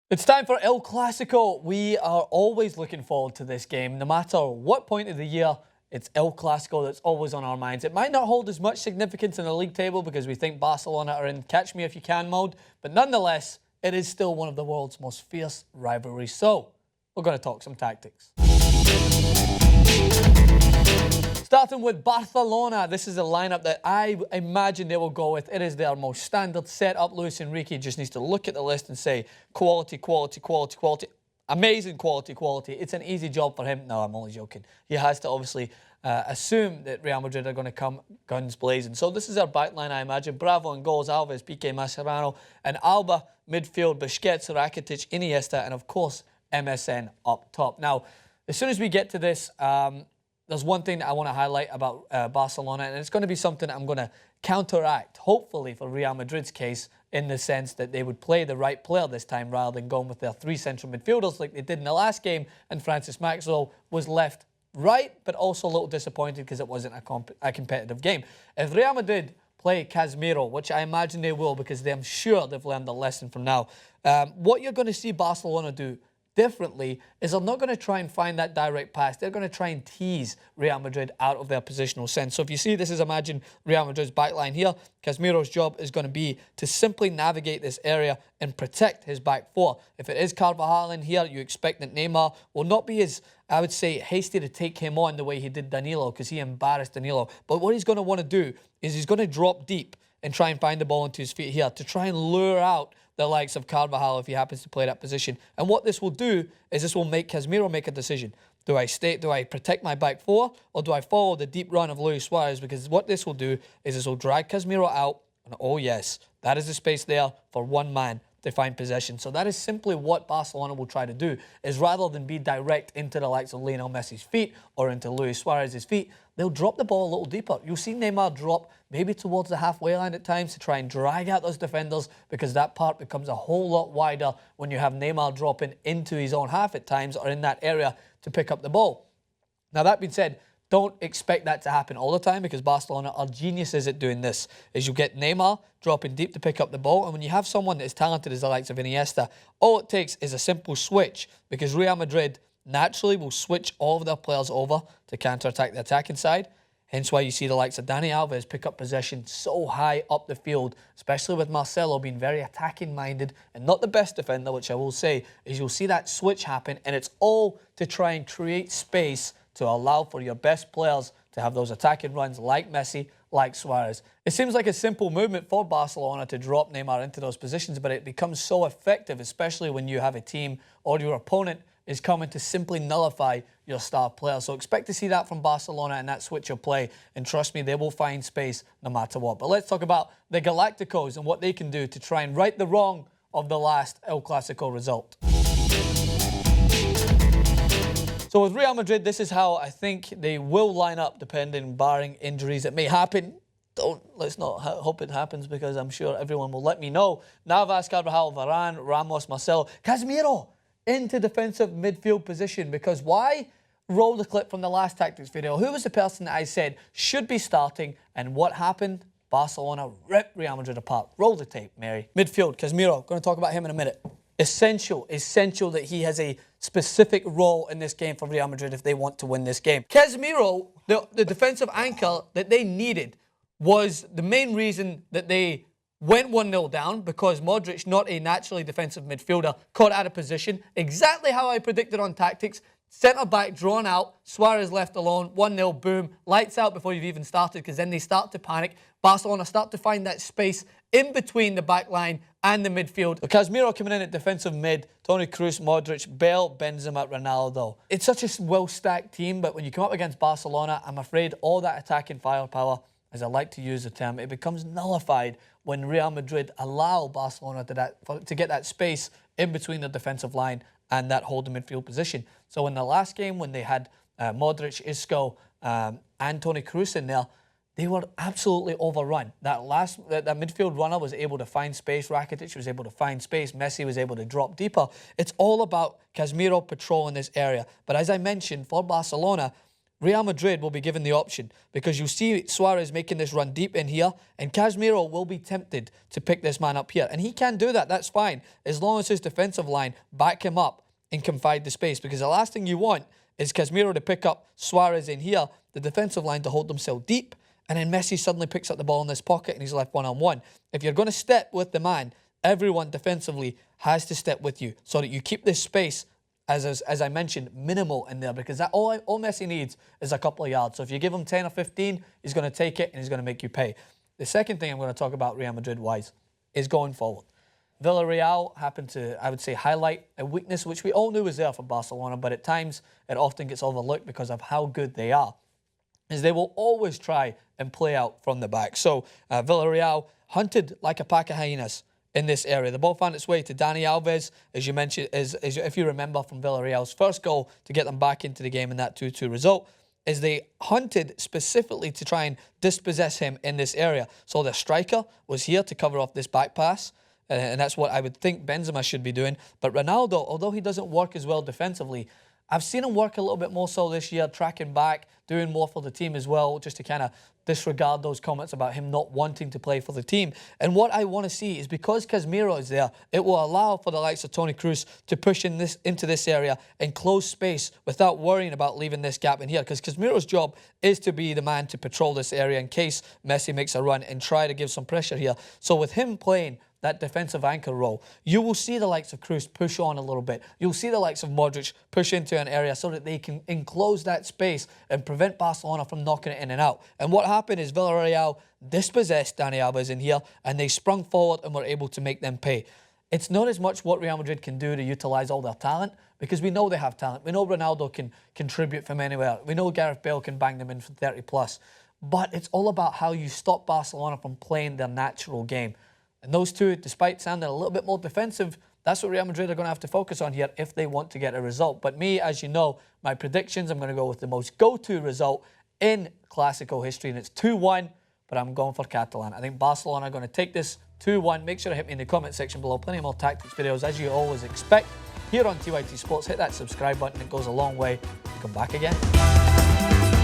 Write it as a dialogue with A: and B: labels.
A: It's time for El Clasico. We are always looking forward to this game. No matter what point of the year, it's El Clasico that's always on our minds. It might not hold as much significance in the league table because we think Barcelona are in catch me if you can mode, but nonetheless, it is still one of the world's most fierce rivalries. So, we're going to talk some tactics. Starting with Barcelona, this is a lineup that I imagine they will go with. It is their most standard setup. Luis Enrique just needs to look at the list and say, quality, quality, quality, quality. Amazing quality, quality. It's an easy job for him. No, I'm only joking. He has to obviously assume that Real Madrid are going to come guns blazing. So this is our backline, I imagine. Bravo in goals, Alves, Piqué, Mascherano, and Alba. Midfield, Busquets, Rakitic, Iniesta, and of course, MSN up top. Now, as soon as we get to this, there's one thing that I want to highlight about Barcelona, and it's going to be something I'm going to counteract, hopefully for Real Madrid's case, in the sense that they would play the right player this time rather than going with their three central midfielders like they did in the last game, and Francis Maxwell was left right, but also a little disappointed because it wasn't a competitive game. If Real Madrid play Casemiro, which I imagine they will because I'm sure they've learned the lesson from now, what you're going to see Barcelona do differently is they're not going to try and find that direct pass. They're going to try and tease Real Madrid out of their positional sense. So if you see, this is imagine Real Madrid's backline here. Casemiro's job is going to be to simply navigate this area and protect his back four. If it is Carvajal in here, you expect that Neymar will not be as, I would say, hasty to take him on the way he did Danilo because he embarrassed Danilo. But what he's going to want to do is he's going to drop deep and try and find the ball into his feet here to try and lure out the likes of Carvajal if he happens to play that position. And what this will do is this will make Casemiro make a decision. Do I protect my back four, or do I follow the deep run of Luis Suarez? Because what this will do is this will drag Casemiro out, and oh yes, that is the space there for one man to find possession. So that is simply what Barcelona will try to do, is rather than be direct into the likes of Lionel Messi's feet or into Luis Suarez's feet, they'll drop the ball a little deeper. You'll see Neymar drop maybe towards the halfway line at times to try and drag out those defenders because that part becomes a whole lot wider when you have Neymar dropping into his own half at times or in that area to pick up the ball. Now, that being said, don't expect that to happen all the time because Barcelona are geniuses at doing this. Is you get Neymar dropping deep to pick up the ball, and when you have someone that is talented as the likes of Iniesta, all it takes is a simple switch because Real Madrid naturally will switch all of their players over to counter-attack the attacking side. Hence why you see the likes of Dani Alves pick up possession so high up the field, especially with Marcelo being very attacking-minded and not the best defender, which I will say, is you'll see that switch happen, and it's all to try and create space to allow for your best players to have those attacking runs like Messi, like Suarez. It seems like a simple movement for Barcelona to drop Neymar into those positions, but it becomes so effective, especially when you have a team or your opponent is coming to simply nullify your star player. So expect to see that from Barcelona and that switch of play. And trust me, they will find space no matter what. But let's talk about the Galacticos and what they can do to try and right the wrong of the last El Clasico result. So with Real Madrid, this is how I think they will line up, depending, barring injuries that may happen. Let's not hope it happens because I'm sure everyone will let me know. Navas, Carvajal, Varane, Ramos, Marcelo, Casemiro into defensive midfield position. Because why? Roll the clip from the last tactics video. Who was the person that I said should be starting, and what happened? Barcelona ripped Real Madrid apart. Roll the tape, Mary. Midfield, Casemiro. Going to talk about him in a minute. Essential that he has a specific role in this game for Real Madrid if they want to win this game. Casemiro, the defensive anchor that they needed, was the main reason that they went 1-0 down because Modric, not a naturally defensive midfielder, caught out of position. Exactly how I predicted on tactics. Centre-back drawn out, Suarez left alone, 1-0, boom, lights out before you've even started because then they start to panic. Barcelona start to find that space in between the back line and the midfield. Casemiro coming in at defensive mid, Toni Kroos, Modric, Bale, Benzema, Ronaldo. It's such a well-stacked team, but when you come up against Barcelona, I'm afraid all that attacking firepower, as I like to use the term, it becomes nullified when Real Madrid allow Barcelona to get that space in between the defensive line and that holding midfield position. So in the last game, when they had Modric, Isco, and Toni Kroos in there, they were absolutely overrun. That midfield runner was able to find space. Rakitic was able to find space. Messi was able to drop deeper. It's all about Casemiro patrolling this area. But as I mentioned, for Barcelona, Real Madrid will be given the option because you see Suarez making this run deep in here, and Casemiro will be tempted to pick this man up here. And he can do that, that's fine, as long as his defensive line back him up and confide the space, because the last thing you want is Casemiro to pick up Suarez in here, the defensive line to hold themselves deep, and then Messi suddenly picks up the ball in this pocket and he's left one-on-one. If you're going to step with the man, everyone defensively has to step with you so that you keep this space, as I mentioned, minimal in there, because that all Messi needs is a couple of yards. So if you give him 10 or 15, he's going to take it and he's going to make you pay. The second thing I'm going to talk about Real Madrid-wise is going forward. Villarreal happened to, I would say, highlight a weakness which we all knew was there for Barcelona, but at times it often gets overlooked because of how good they are, is they will always try and play out from the back. So Villarreal hunted like a pack of hyenas in this area. The ball found its way to Dani Alves, as you mentioned, if you remember from Villarreal's first goal to get them back into the game in that 2-2 result, is they hunted specifically to try and dispossess him in this area. So the striker was here to cover off this back pass, and that's what I would think Benzema should be doing. But Ronaldo, although he doesn't work as well defensively, I've seen him work a little bit more so this year, tracking back, doing more for the team as well, just to kind of disregard those comments about him not wanting to play for the team. And what I want to see is, because Casemiro is there, it will allow for the likes of Toni Kroos to push into this area and close space without worrying about leaving this gap in here, because Casemiro's job is to be the man to patrol this area in case Messi makes a run and try to give some pressure here. So with him playing that defensive anchor role, you will see the likes of Kroos push on a little bit. You'll see the likes of Modric push into an area so that they can enclose that space and prevent Barcelona from knocking it in and out. And what happened is Villarreal dispossessed Dani Alves in here, and they sprung forward and were able to make them pay. It's not as much what Real Madrid can do to utilise all their talent, because we know they have talent. We know Ronaldo can contribute from anywhere. We know Gareth Bale can bang them in for 30 plus. But it's all about how you stop Barcelona from playing their natural game. And those two, despite sounding a little bit more defensive, that's what Real Madrid are going to have to focus on here if they want to get a result. But me, as you know, my predictions, I'm going to go with the most go-to result in Clasico history, and it's 2-1, but I'm going for Catalan. I think Barcelona are going to take this 2-1. Make sure to hit me in the comment section below. Plenty more tactics videos, as you always expect, here on TYT Sports. Hit that subscribe button. It goes a long way. Come back again.